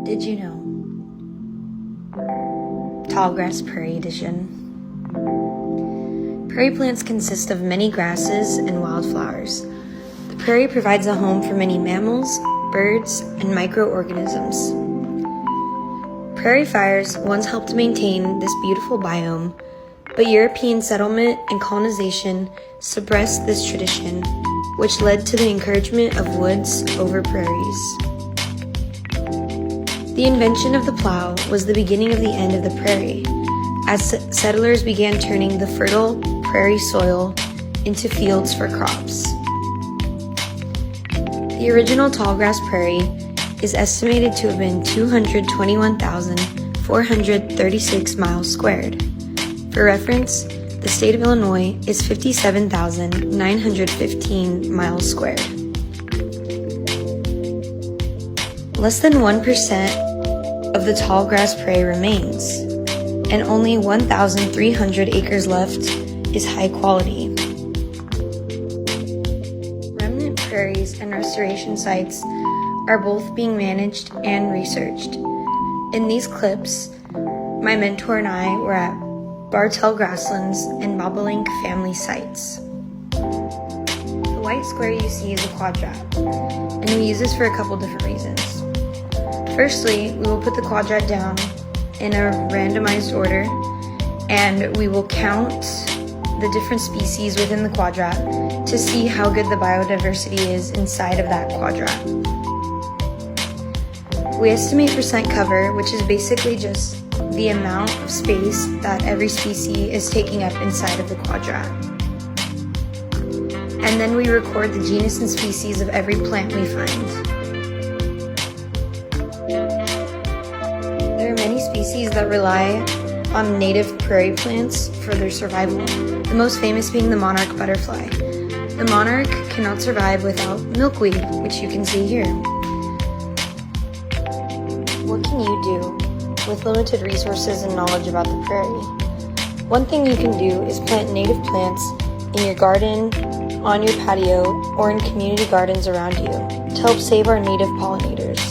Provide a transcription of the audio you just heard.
Did you know? Tallgrass Prairie Edition. Prairie plants consist of many grasses and wildflowers. The prairie provides a home for many mammals, birds, and microorganisms. Prairie fires once helped maintain this beautiful biome, but European settlement and colonization suppressed this tradition, which led to the encouragement of woods over prairies. The invention of the plow was the beginning of the end of the prairie, as settlers began turning the fertile prairie soil into fields for crops. The original tallgrass prairie is estimated to have been 221,436 miles squared. For reference, the state of Illinois is 57,915 miles squared. Less than 1% of the tallgrass prairie remains, and only 1,300 acres left is high quality. Remnant prairies and restoration sites are both being managed and researched. In these clips, my mentor and I were at Bartell Grasslands and Bobolink family sites. The white square you see is a quadrat, and we use this for a couple different reasons. Firstly, we will put the quadrat down in a randomized order, and we will count the different species within the quadrat to see how good the biodiversity is inside of that quadrat. We estimate percent cover, which is basically just the amount of space that every species is taking up inside of the quadrat. And then we record the genus and species of every plant we find. There are many species that rely on native prairie plants for their survival, the most famous being the monarch butterfly. The monarch cannot survive without milkweed, which you can see here. What can you do with limited resources and knowledge about the prairie? One thing you can do is plant native plants in your garden, on your patio, or in community gardens around you to help save our native pollinators.